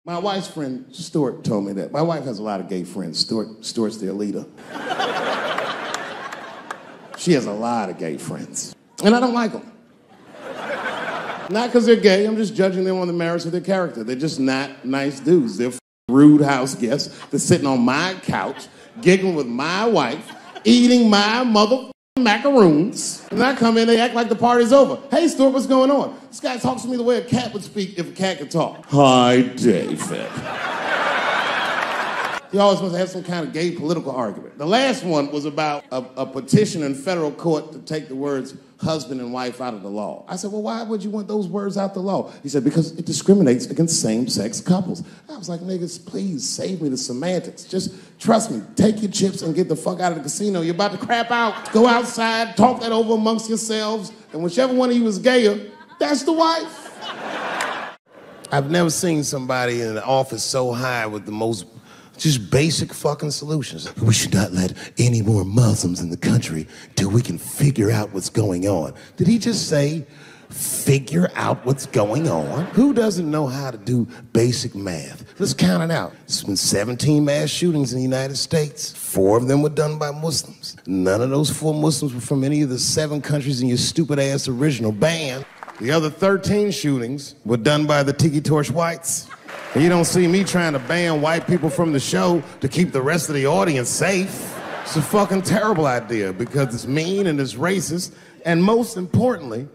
My wife's friend, Stuart, told me that. My wife has a lot of gay friends. Stuart's their leader. She has a lot of gay friends. And I don't like them. Not because they're gay, I'm just judging them on the merits of their character. They're just not nice dudes. They're rude house guests. They're sitting on my couch, giggling with my wife, eating my macaroons. And I come in, they act like the party's over. Hey, Stuart, what's going on? This guy talks to me the way a cat would speak if a cat could talk. Hi, David. He always must have some kind of gay political argument. The last one was about a petition in federal court to take the words husband and wife out of the law. I said, well, why would you want those words out the law? He said, because it discriminates against same-sex couples. I was like, niggas, please save me the semantics. Just trust me, take your chips and get the fuck out of the casino. You're about to crap out. Go outside, talk that over amongst yourselves, and whichever one of you is gayer, that's the wife. I've never seen somebody in an office so high with the most just basic fucking solutions. We should not let any more Muslims in the country till we can figure out what's going on. Did he just say, figure out what's going on? Who doesn't know how to do basic math? Let's count it out. There's been 17 mass shootings in the United States. 4 of them were done by Muslims. None of those 4 Muslims were from any of the 7 countries in your stupid ass original band. The other 13 shootings were done by the Tiki Torch whites. And you don't see me trying to ban white people from the show to keep the rest of the audience safe. It's a fucking terrible idea because it's mean and it's racist. And most importantly,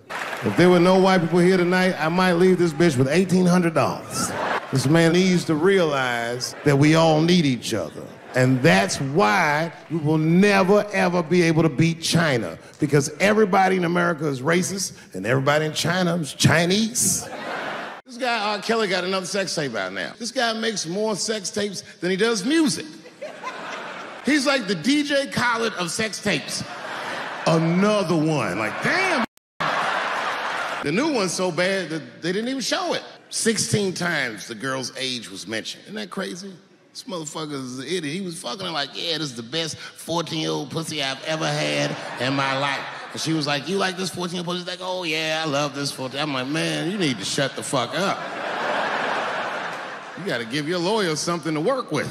if there were no white people here tonight, I might leave this bitch with $1,800. This man needs to realize that we all need each other. And that's why we will never, ever be able to beat China. Because everybody in America is racist and everybody in China is Chinese. This guy, R. Kelly, got another sex tape out now. This guy makes more sex tapes than he does music. He's like the DJ Khaled of sex tapes. Another one. Like, damn. The new one's so bad that they didn't even show it. 16 times the girl's age was mentioned. Isn't that crazy? This motherfucker's an idiot. He was fucking her like, yeah, this is the best 14-year-old pussy I've ever had in my life. And she was like, you like this 14-year-old pussy? He's like, oh, yeah, I love this 14. I'm like, man, you need to shut the fuck up. You got to give your lawyer something to work with.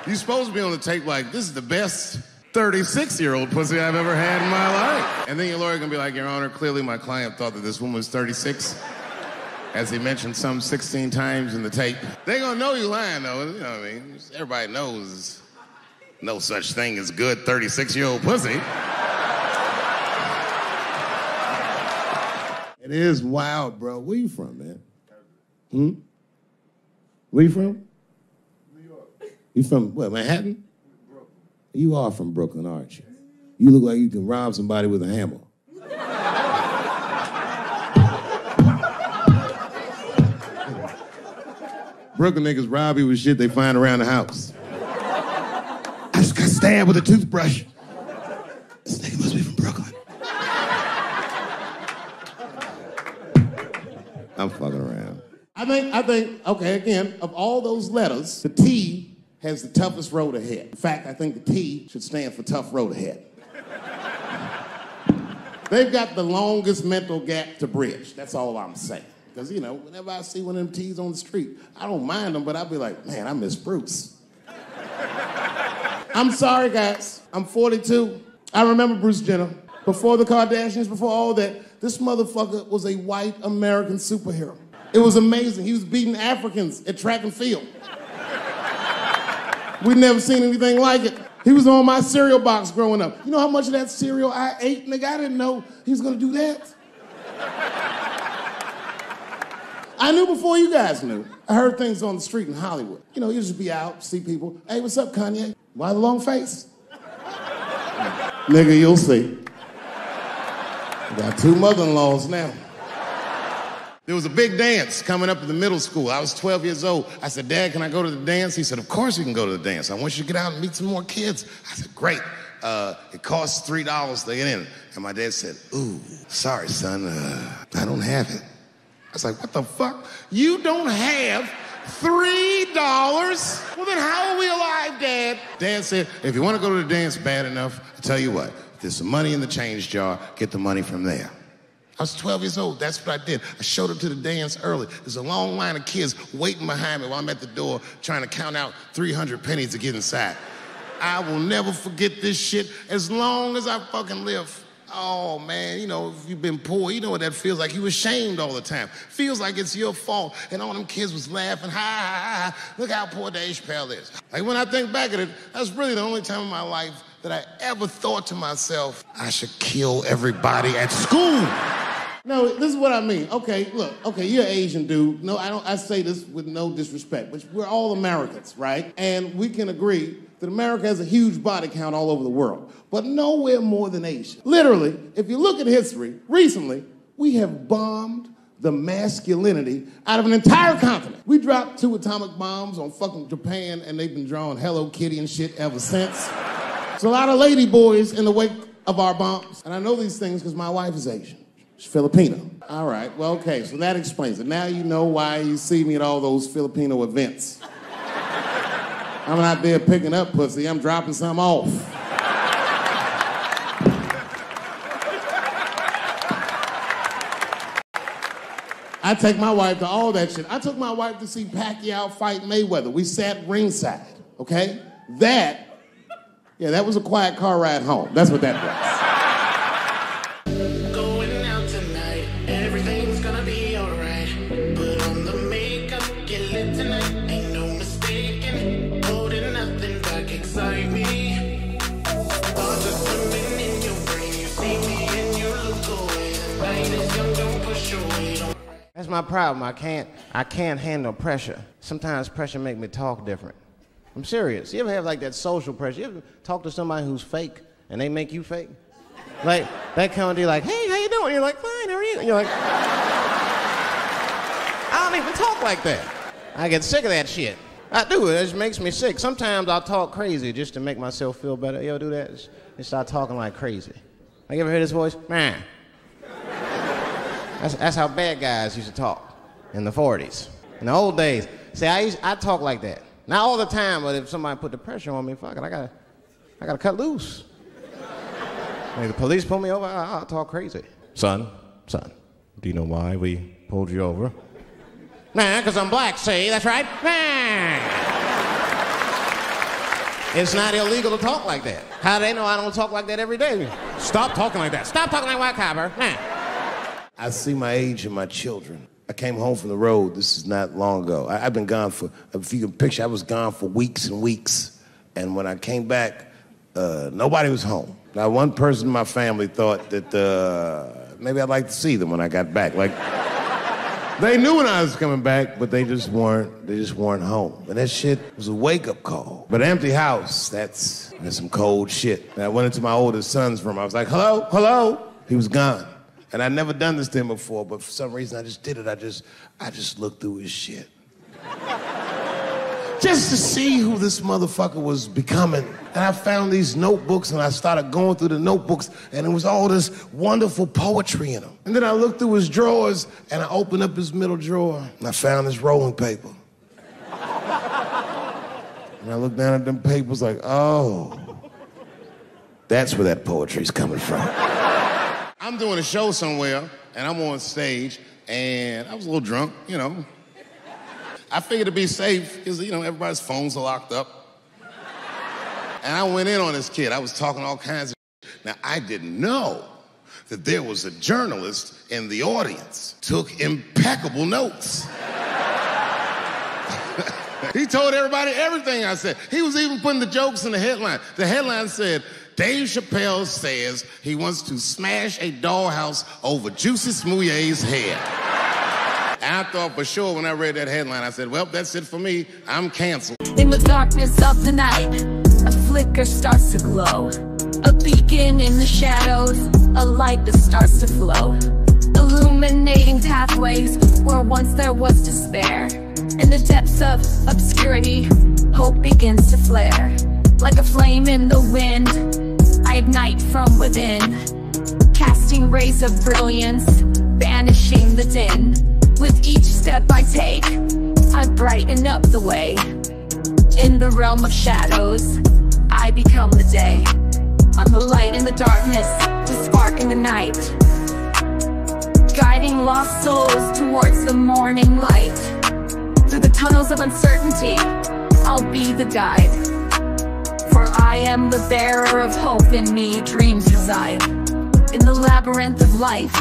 You're supposed to be on the tape like, this is the best 36-year-old pussy I've ever had in my life. And then your lawyer going to be like, Your Honor, clearly my client thought that this woman was 36. As he mentioned some 16 times in the tape. They going to know you lying, though. You know what I mean? Everybody knows no such thing as good 36-year-old pussy. It is wild, bro. Where you from, man? Where you from? New York. You from, what, Manhattan? Brooklyn. You are from Brooklyn, aren't you? You look like you can rob somebody with a hammer. Brooklyn niggas rob you with shit they find around the house. I just got stabbed with a toothbrush. This nigga must be from Brooklyn. I'm fucking around. I think, okay, again, of all those letters, the T has the toughest road ahead. In fact, I think the T should stand for tough road ahead. They've got the longest mental gap to bridge. That's all I'm saying. Because, you know, whenever I see one of them T's on the street, I don't mind them, but I'll be like, man, I miss Bruce. I'm sorry, guys. I'm 42. I remember Bruce Jenner. Before the Kardashians, before all that, this motherfucker was a white American superhero. It was amazing. He was beating Africans at track and field. We'd never seen anything like it. He was on my cereal box growing up. You know how much of that cereal I ate? Nigga, I didn't know he was gonna do that. I knew before you guys knew. I heard things on the street in Hollywood. You know, you just be out, see people. Hey, what's up, Kanye? Why the long face? Nigga, you'll see. I got 2 mother-in-laws now. There was a big dance coming up in the middle school. I was 12 years old. I said, Dad, can I go to the dance? He said, of course you can go to the dance. I want you to get out and meet some more kids. I said, great. It costs $3 to get in. And my dad said, ooh, sorry, son, I don't have it. I was like, what the fuck? You don't have $3? Well, then how are we alive, Dad? Dad said, if you want to go to the dance bad enough, I'll tell you what. If there's some money in the change jar, get the money from there. I was 12 years old. That's what I did. I showed up to the dance early. There's a long line of kids waiting behind me while I'm at the door trying to count out 300 pennies to get inside. I will never forget this shit as long as I fucking live. Oh, man, you know, if you've been poor, you know what that feels like. You ashamed all the time. Feels like it's your fault. And all them kids was laughing, ha, ha, ha, ha. Look how poor Dave Chappelle is. Like, when I think back at it, that's really the only time in my life that I ever thought to myself, I should kill everybody at school. No, this is what I mean. Okay, look, okay, you're an Asian dude. No, I say this with no disrespect, but we're all Americans, right? And we can agree that America has a huge body count all over the world, but nowhere more than Asia. Literally, if you look at history, recently, we have bombed the masculinity out of an entire continent. We dropped 2 atomic bombs on fucking Japan, and they've been drawing Hello Kitty and shit ever since. There's a lot of lady boys in the wake of our bombs, and I know these things because my wife is Asian. She's Filipino. All right, well, okay, so that explains it. Now you know why you see me at all those Filipino events. I'm not there picking up pussy, I'm dropping some off. I take my wife to all that shit. I took my wife to see Pacquiao fight Mayweather. We sat ringside, okay? That was a quiet car ride home. That's what that was. That's my problem. I can't handle pressure. Sometimes pressure make me talk different. I'm serious. You ever have like that social pressure? You ever talk to somebody who's fake and they make you fake? Like that kind of deal, like, hey, how you doing? You're like, fine, how are you? And you're like, I don't even talk like that. I get sick of that shit. I do. It just makes me sick. Sometimes I'll talk crazy just to make myself feel better. You ever do that? Just start talking like crazy. Like, you ever hear this voice? Man. That's how bad guys used to talk in the 40s. In the old days. See, I talk like that. Not all the time, but if somebody put the pressure on me, fuck it, I gotta cut loose. If the police pull me over, I'll talk crazy. Son, do you know why we pulled you over? Nah, because I'm black, see, that's right. Nah. It's not illegal to talk like that. How do they know I don't talk like that every day? Stop talking like that. Stop talking like white copper. Nah. I see my age in my children. I came home from the road. This is not long ago. I've been gone for, if you can picture, I was gone for weeks and weeks. And when I came back, nobody was home. Now, one person in my family thought that maybe I'd like to see them when I got back. Like, they knew when I was coming back, but they just weren't home. And that shit was a wake-up call. But an empty house, that's some cold shit. And I went into my oldest son's room. I was like, hello, hello. He was gone. And I'd never done this to him before, but for some reason I just did it. I just looked through his shit. Just to see who this motherfucker was becoming. And I found these notebooks and I started going through the notebooks and it was all this wonderful poetry in them. And then I looked through his drawers and I opened up his middle drawer and I found this rolling paper. And I looked down at them papers like, oh, that's where that poetry's coming from. I'm doing a show somewhere, and I'm on stage, and I was a little drunk, you know. I figured to be safe, because, you know, everybody's phones are locked up. And I went in on this kid. I was talking all kinds of shit. Now, I didn't know that there was a journalist in the audience. Took impeccable notes. He told everybody everything I said. He was even putting the jokes in the headline. The headline said, Dave Chappelle says he wants to smash a dollhouse over Juicy Smouye's head. And I thought for sure when I read that headline, I said, well, that's it for me. I'm canceled. In the darkness of the night, a flicker starts to glow. A beacon in the shadows, a light that starts to flow. Illuminating pathways where once there was despair. In the depths of obscurity, hope begins to flare. Like a flame in the wind, I ignite from within, casting rays of brilliance, banishing the din. With each step I take, I brighten up the way. In the realm of shadows, I become the day. I'm the light in the darkness, the spark in the night. guiding lost souls towards the morning light. Through the tunnels of uncertainty, I'll be the guide. For I am the bearer of hope, in me dreams reside. In the labyrinth of life,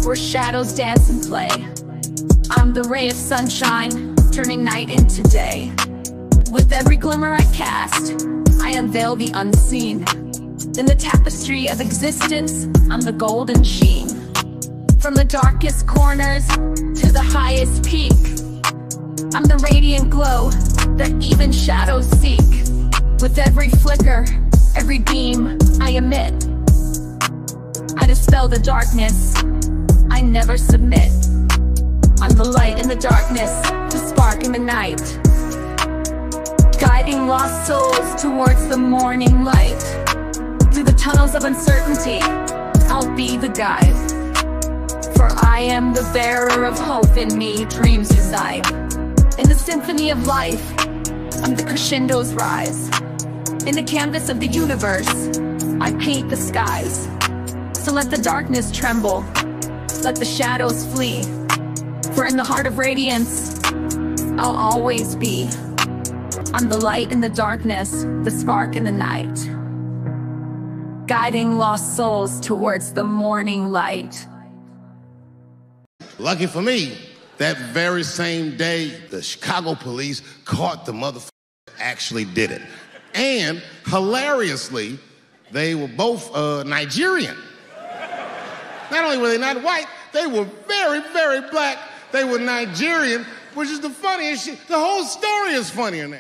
where shadows dance and play, I'm the ray of sunshine, turning night into day. With every glimmer I cast, I unveil the unseen. In the tapestry of existence, I'm the golden sheen. From the darkest corners to the highest peak, I'm the radiant glow that even shadows seek. With every flicker, every beam I emit, I dispel the darkness, I never submit. I'm the light in the darkness, the spark in the night, guiding lost souls towards the morning light. Through the tunnels of uncertainty, I'll be the guide. For I am the bearer of hope, in me dreams reside. In the symphony of life, I'm the crescendos rise. In the canvas of the universe, I paint the skies. So let the darkness tremble, let the shadows flee. For in the heart of radiance, I'll always be. I'm the light in the darkness, the spark in the night, guiding lost souls towards the morning light. Lucky for me, that very same day, the Chicago police caught the motherfucker that actually did it. And hilariously, they were both Nigerian. Not only were they not white, they were very, very black. They were Nigerian, which is the funniest shit. The whole story is funnier now.